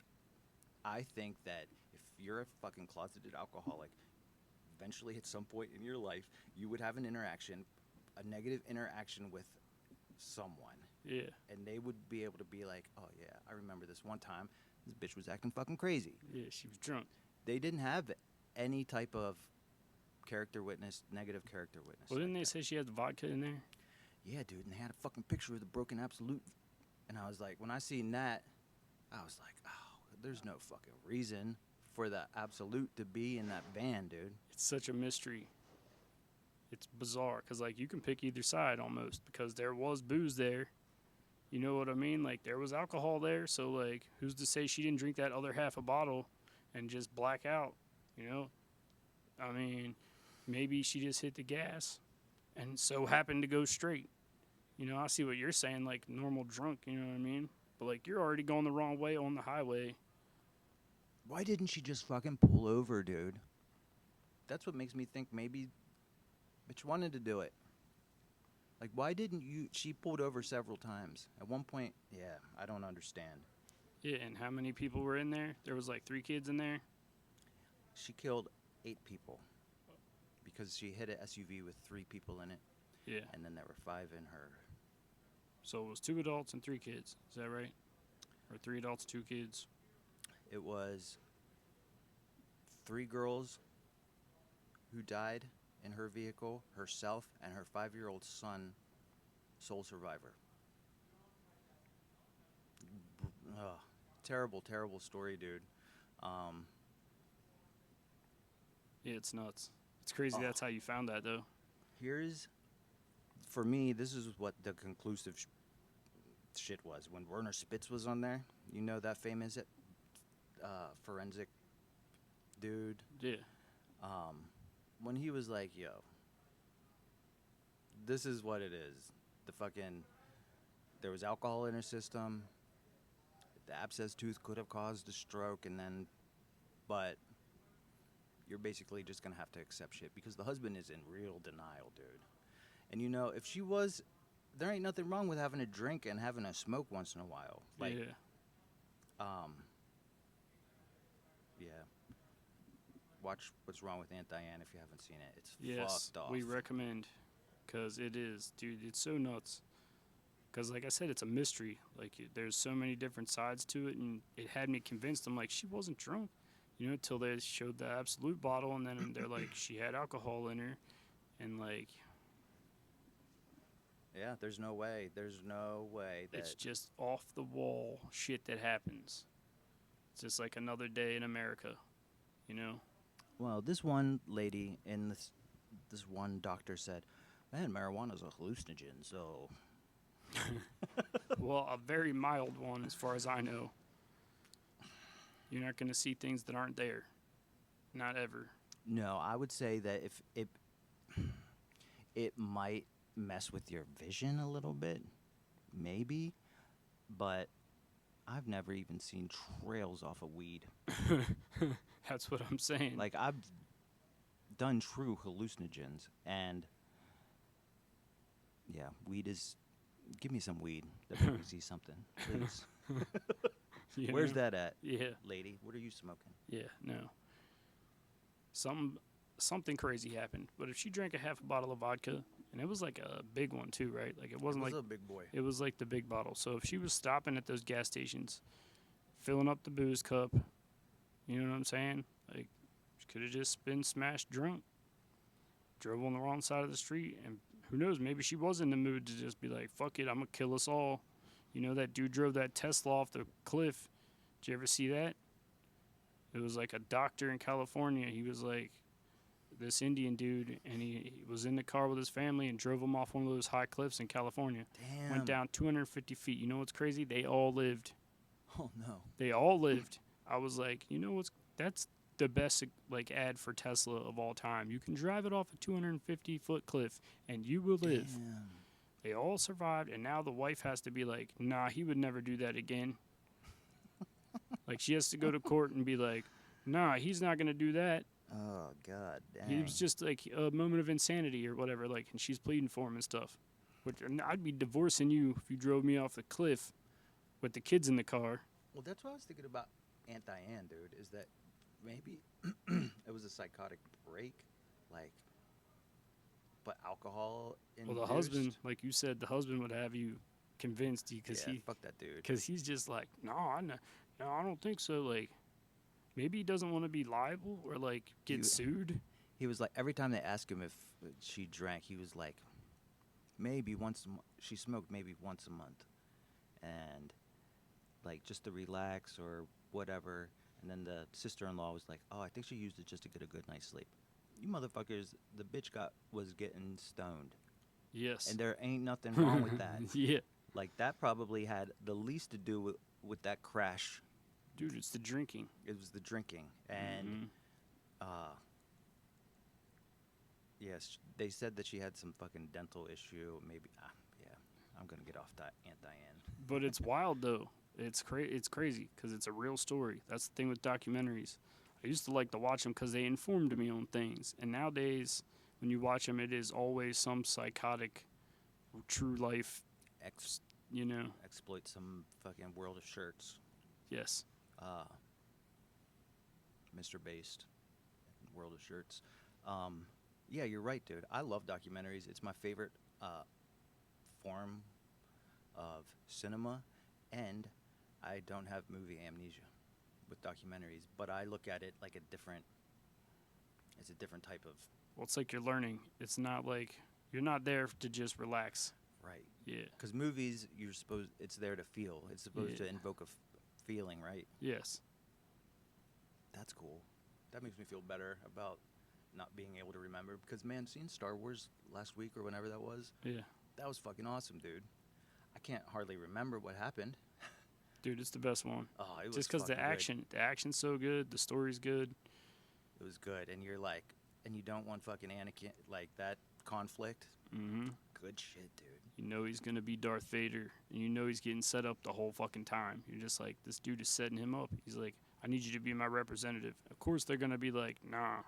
I think that if you're a fucking closeted alcoholic, eventually at some point in your life, you would have an interaction, a negative interaction with someone. Yeah. And they would be able to be like, oh, yeah, I remember this one time. This bitch was acting fucking crazy. Yeah, she was drunk. They didn't have any type of negative character witness. Well, didn't like they that. say she had the vodka in there? Yeah, dude, and they had a fucking picture of the broken absolute. And I was like, when I seen that, I was like, oh, there's no fucking reason for the absolute to be in that van, dude. It's such a mystery. It's bizarre because, like, you can pick either side almost because there was booze there. You know what I mean? Like, there was alcohol there. So, like, who's to say she didn't drink that other half a bottle and just black out? You know? I mean, maybe she just hit the gas and so happened to go straight. You know, I see what you're saying, like, normal drunk, you know what I mean? But, like, you're already going the wrong way on the highway. Why didn't she just fucking pull over, dude? That's what makes me think maybe Bitch wanted to do it. Like, why didn't you? She pulled over several times. At one point, yeah, I don't understand. Yeah, and how many people were in there? There was like 3 kids in there. She killed 8 people because she hit an SUV with 3 people in it, Yeah. and then there were 5 in her. So it was 2 adults and 3 kids. Is that right? Or 3 adults, 2 kids? It was 3 girls who died in her vehicle, herself, and her 5-year-old son, sole survivor. Ugh, terrible, terrible story, dude. Um, Yeah, it's nuts. It's crazy that's how you found that, though. Here's, for me, this is what the conclusive shit was. When Werner Spitz was on there, you know that famous forensic dude? Yeah. When he was like, yo, this is what it is. There was alcohol in her system. The abscess tooth could have caused a stroke, but you're basically just going to have to accept shit because the husband is in real denial, dude. And if she was, there ain't nothing wrong with having a drink and having a smoke once in a while. Like, yeah. Yeah. Watch What's Wrong with Aunt Diane if you haven't seen it. It's Yes, fucked off. we recommend, because it is, dude. It's so nuts. Because, like I said, it's a mystery. Like, there's so many different sides to it, and it had me convinced. I'm like, she wasn't drunk, till they showed the absolute bottle, and then they're like, she had alcohol in her, and like, Yeah, there's no way. There's no way that. it's just off the wall shit that happens. It's just like another day in America, Well, this one lady and this one doctor said, man, marijuana's a hallucinogen, so. Well, a very mild one, as far as I know. You're not going to see things that aren't there. Not ever. No, I would say that if it might mess with your vision a little bit, maybe, but I've never even seen trails off of weed. That's what I'm saying. Like, I've done true hallucinogens, and yeah, weed is. Give me some weed that makes me see something, please. Where's that at? Yeah. Lady, what are you smoking? Yeah, no. Something crazy happened. But if she drank a half a bottle of vodka, and it was like a big one too, right? Like, it wasn't like a big boy. it was like the big bottle. So if she was stopping at those gas stations, filling up the booze cup, you know what I'm saying? Like, she could have just been smashed drunk, drove on the wrong side of the street, and who knows, maybe she was in the mood to just be like, fuck it, I'm going to kill us all. That dude drove that Tesla off the cliff. Did you ever see that? It was like a doctor in California. He was like this Indian dude, and he was in the car with his family and drove them off one of those high cliffs in California. Damn. Went down 250 feet. You know what's crazy? They all lived. Oh, no. They all lived. I was like, that's the best like ad for Tesla of all time. You can drive it off a 250-foot cliff, and you will live. Damn. They all survived, and now the wife has to be like, nah, he would never do that again. Like, she has to go to court and be like, nah, he's not going to do that. Oh, God dang. He was just like a moment of insanity or whatever, like, and she's pleading for him and stuff. And I'd be divorcing you if you drove me off the cliff with the kids in the car. Well, that's what I was thinking about Aunt Diane, dude, is that maybe it was a psychotic break, like, but alcohol induced. Well, the husband, like you said, the husband would have you convinced because fuck that dude. Because he's just like, no, I don't think so. Like, maybe he doesn't want to be liable or like get sued. He was like, every time they asked him if she drank, he was like, maybe once a month. She smoked maybe once a month, and like just to relax or whatever. And then the sister-in-law was like, oh, I think she used it just to get a good night's sleep. You motherfuckers, the bitch was getting stoned. Yes. And there ain't nothing wrong with that. Yeah. Like, that probably had the least to do with that crash. Dude, it's the drinking. It was the drinking. And, yes, they said that she had some fucking dental issue. Maybe, yeah, I'm going to get off that Aunt Diane. But it's wild, though. It's crazy because it's a real story. That's the thing with documentaries. I used to like to watch them because they informed me on things. And nowadays, when you watch them, it is always some psychotic, true life. Ex- You know. exploit some fucking world of shirts. Yes. Uh, Mr. Based, world of shirts. Yeah, you're right, dude. I love documentaries. It's my favorite form of cinema, and I don't have movie amnesia with documentaries, but I look at it like it's a different type of, Well, it's like you're learning. It's not like you're not there to just relax. right. Yeah. Because movies, it's there to feel. It's supposed to Yeah. invoke a feeling, right? Yes. That's cool. That makes me feel better about not being able to remember. Because, man, seeing Star Wars last week or whenever that was Yeah. fucking awesome, dude. I can't hardly remember what happened. Dude, it's the best one. Oh, it was Just because the fucking good. action's so good, the story's good. It was good, and you're like, and you don't want fucking Anakin, like, that conflict. Mm-hmm. Good shit, dude. You know he's gonna be Darth Vader, and you know he's getting set up the whole fucking time. You're just like, this dude is setting him up. He's like, I need you to be my representative. Of course they're gonna be like, nah,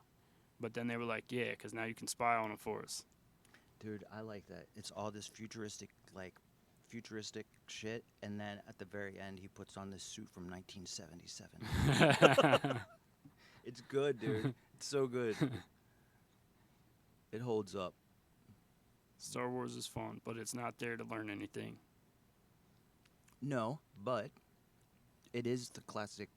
but then they were like, yeah, because now you can spy on him for us. Dude, I like that. It's all this futuristic shit, and then at the very end, he puts on this suit from 1977. It's good, dude. It's so good. It holds up. Star Wars is fun, but it's not there to learn anything. No, but it is the classic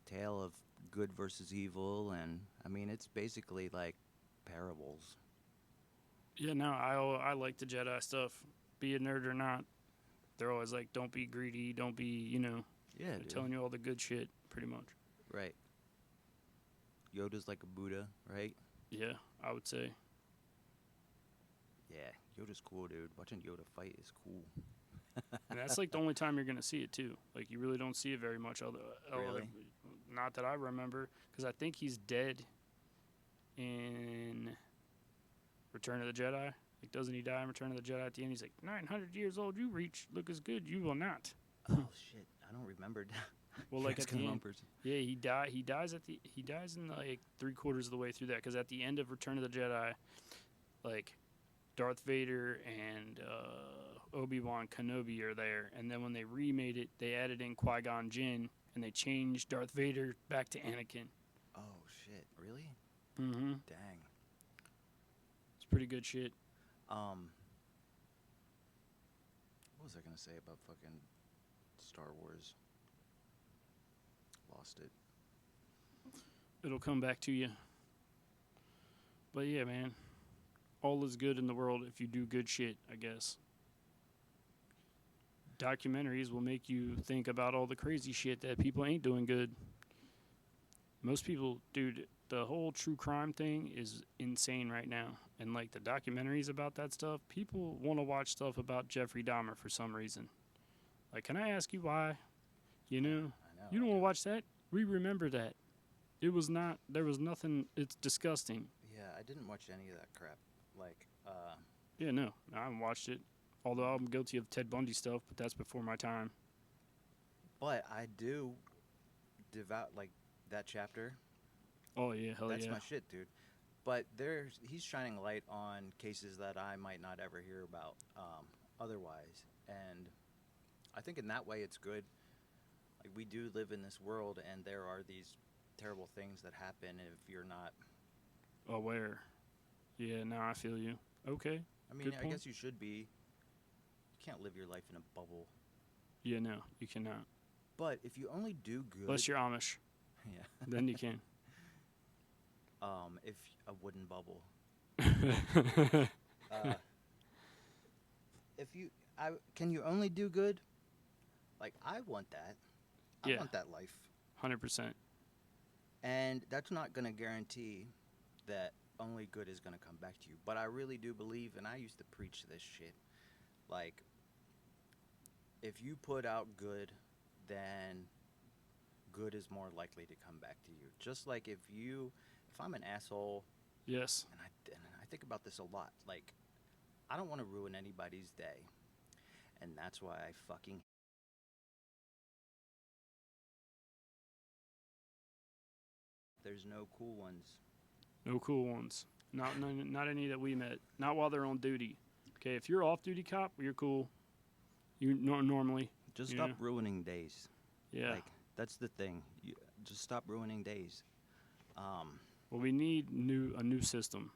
tale of good versus evil, and I mean, it's basically like parables. Yeah, no, I like the Jedi stuff. Be a nerd or not, they're always like, don't be greedy, don't be, Yeah, they're dude. telling you all the good shit, pretty much. Right. Yoda's like a Buddha, right? Yeah, I would say. Yeah, Yoda's cool, dude. Watching Yoda fight is cool. And that's like the only time you're gonna see it too. Like you really don't see it very much. Really? Not that I remember, because I think he's dead in Return of the Jedi. Like, doesn't he die in Return of the Jedi at the end? He's like, 900 years old, you look as good, you will not. Oh shit, I don't remember. Well, like It's at the kinda end, person. yeah, he dies he dies in like 3/4 of the way through that, because at the end of Return of the Jedi, like Darth Vader and Obi-Wan Kenobi are there, and then when they remade it, they added in Qui-Gon Jinn, and they changed Darth Vader back to Anakin. Oh shit, really? Mm-hmm. Dang. It's pretty good shit. What was I gonna say about fucking Star Wars? Lost it. It'll come back to you. But yeah, man, all is good in the world if you do good shit, I guess. Documentaries will make you think about all the crazy shit that people ain't doing good. Most people, dude, the whole true crime thing is insane right now. And like the documentaries about that stuff, people want to watch stuff about Jeffrey Dahmer for some reason. Like, can I ask you why? You know, I know. you don't want to watch that? We remember that. It was not, there was nothing, it's disgusting. Yeah, I didn't watch any of that crap. Like, Yeah, no, I haven't watched it. Although I'm guilty of Ted Bundy stuff, but that's before my time. but I do devout like that chapter. Oh, yeah, hell That's yeah. my shit, dude. But he's shining light on cases that I might not ever hear about otherwise, and I think in that way it's good. Like, we do live in this world, and there are these terrible things that happen if you're not. Aware. Yeah, now I feel you. Okay. I mean, Good I point. guess you should be. You can't live your life in a bubble. Yeah, no, you cannot. But if you only do good, Unless you're Amish, yeah, then you can. if a wooden bubble. If you, can you only do good? Like, I want that. I Yeah. want that life. 100%. And that's not going to guarantee that only good is going to come back to you. But I really do believe, and I used to preach this shit, like, if you put out good, then good is more likely to come back to you. Just like if I'm an asshole, Yes. and I think about this a lot, like, I don't want to ruin anybody's day. And that's why I fucking. There's no cool ones. No cool ones. Not any that we met. Not while they're on duty. Okay, if you're off duty cop, you're cool. You normally. Just You stop know? ruining days. Yeah. Like that's the thing. Just stop ruining days. Well, we need a new system.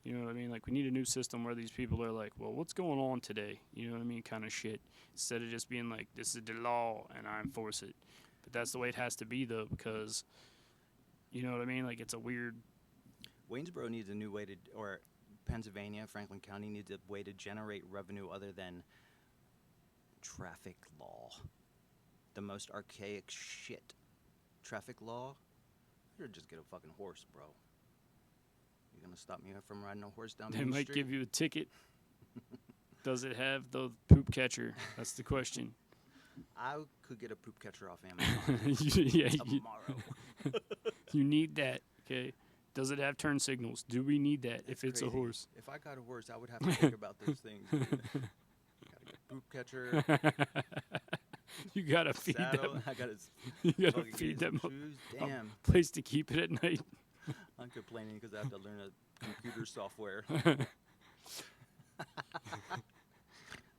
You know what I mean? Like we need a new system where these people are like, well, what's going on today? You know what I mean? Kind of shit. Instead of just being like, this is the law and I enforce it. But that's the way it has to be though, because you know what I mean? Like it's a weird. Waynesboro needs a new way to, or Pennsylvania, Franklin County needs a way to generate revenue other than traffic law. The most archaic shit. Traffic law? You should just get a fucking horse, bro. You gonna stop me from riding a horse down They Main might Street? give you a ticket. Does it have the poop catcher? That's the question. I could get a poop catcher off Amazon Yeah, tomorrow. you need that. Okay. Does it have turn signals? Do we need that if it's Crazy. a horse? If I got a horse, I would have to think about those things. Dude. Gotta get a poop catcher, You gotta feed saddle. them. I gotta You gotta fucking feed get some them shoes. a Damn, place to keep it at night. I'm complaining because I have to learn a computer software.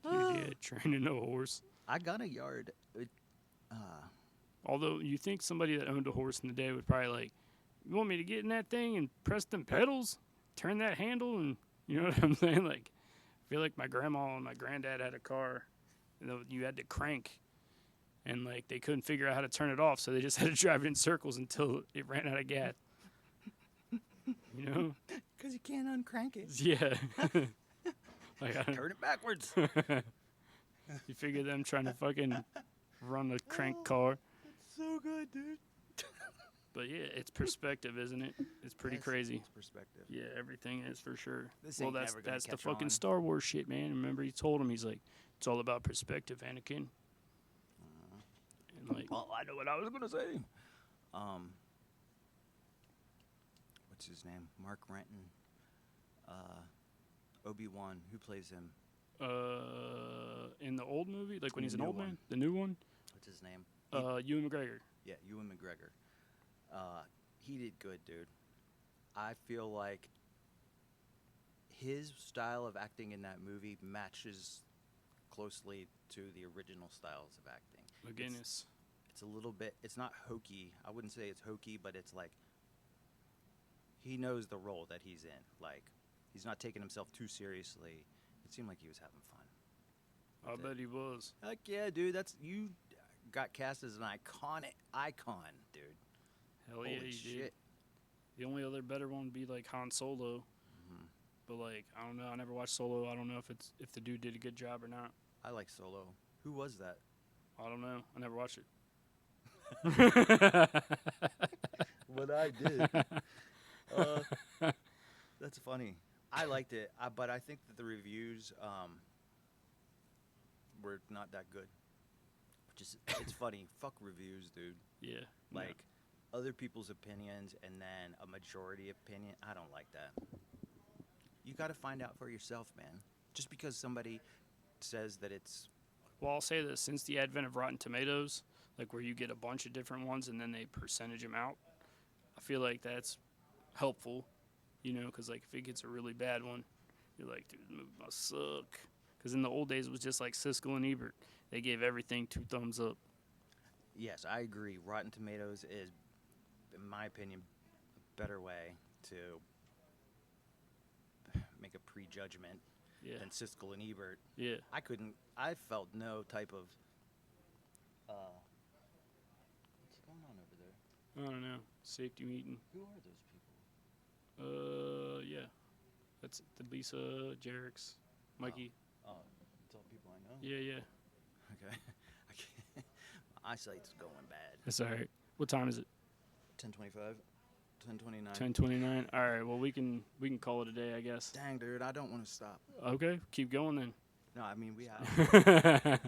Yeah, training a horse. I got a yard. Although you think somebody that owned a horse in the day would probably like, you want me to get in that thing and press them pedals, turn that handle, and you know what I'm saying? Like, I feel like my grandma and my granddad had a car, you had to crank, and like they couldn't figure out how to turn it off, so they just had to drive it in circles until it ran out of gas. You know? Because you can't uncrank it. Yeah. Like, Turn it backwards. you figure them trying to fucking run a crank car. So good, dude. But yeah, it's perspective, isn't it? It's pretty Yes, crazy. It's perspective. Yeah, everything is for sure. This Well, ain't that's never gonna the catch fucking on. Star Wars shit, man. Remember, he told him, he's like, it's all about perspective, Anakin. And like, Well, I know what I was gonna say. What's his name? Mark Renton. Obi-Wan. Who plays him? in the old movie, like when In he's the an new old one. man, the new one, What's his name? Ewan McGregor. Yeah, Ewan McGregor. He did good, dude. I feel like his style of acting in that movie matches closely to the original styles of acting. McGinnis. It's a little bit, it's not hokey. I wouldn't say it's hokey, but it's like he knows the role that he's in. Like, he's not taking himself too seriously. It seemed like he was having fun. I with it. bet he was. Heck yeah, dude. You got cast as an icon, dude. Hell yeah, Holy he shit. did. The only other better one would be like Han Solo. Mhm. But like, I don't know. I never watched Solo. I don't know if the dude did a good job or not. I like Solo. Who was that? I don't know. I never watched it. What I did. That's funny. I liked it, but I think that the reviews were not that good. It's funny. Fuck reviews, dude. Yeah. Like, other people's opinions and then a majority opinion. I don't like that. You got to find out for yourself, man. Just because somebody says that it's... Well, I'll say this. Since the advent of Rotten Tomatoes, like where you get a bunch of different ones and then they percentage them out, I feel like that's helpful, you know, because like if it gets a really bad one, you're like, dude, the movie must suck. Because in the old days, it was just like Siskel and Ebert. They gave everything 2 thumbs up. Yes, I agree. Rotten Tomatoes is, in my opinion, a better way to make a prejudgment Yeah. than Siskel and Ebert. Yeah. I felt no type of, what's going on over there? I don't know. Safety meeting. Who are those people? Yeah. That's the Lisa, Jarek's, Mikey. Oh, it's all people I know? Yeah, yeah. Okay. I can't, my eyesight's going bad. That's all right. What time is it? 10:25, 10:29. 10:29. All right. Well, we can call it a day, I guess. Dang, dude, I don't want to stop. Okay. Keep going then. No, I mean, we have.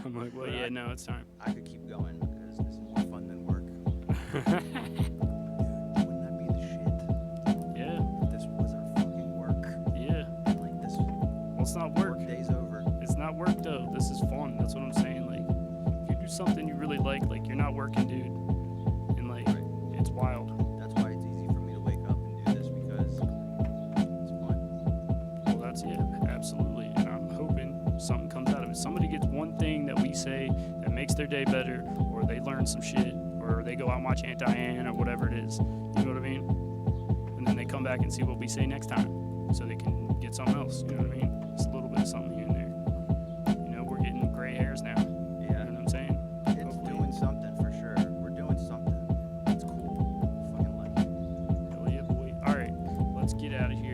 I'm like, well, yeah, no, it's time. I could keep going because this is more fun than work. Dude, wouldn't that be the shit? Yeah. If this was our fucking work. Yeah. Like, this Well, it's not work. day's over. It's not work though. This is fun. That's what I'm saying. Like, if you do something you really like you're not working, dude. And like, Right. it's wild. That's why it's easy for me to wake up and do this because Absolutely. And I'm hoping something comes out of it. Somebody gets one thing that we say that makes their day better, or they learn some shit, or they go out and watch Aunt Diane or whatever it is. You know what I mean? And then they come back and see what we say next time, so they can get something else. You know what I mean? Just a little bit of something here and there. You know, we're getting gray hairs now. Yeah. You know what I'm saying? It's Hopefully. doing something for sure. We're doing something. It's cool. Fucking like it. Hell yeah, boy. All right, let's get out of here.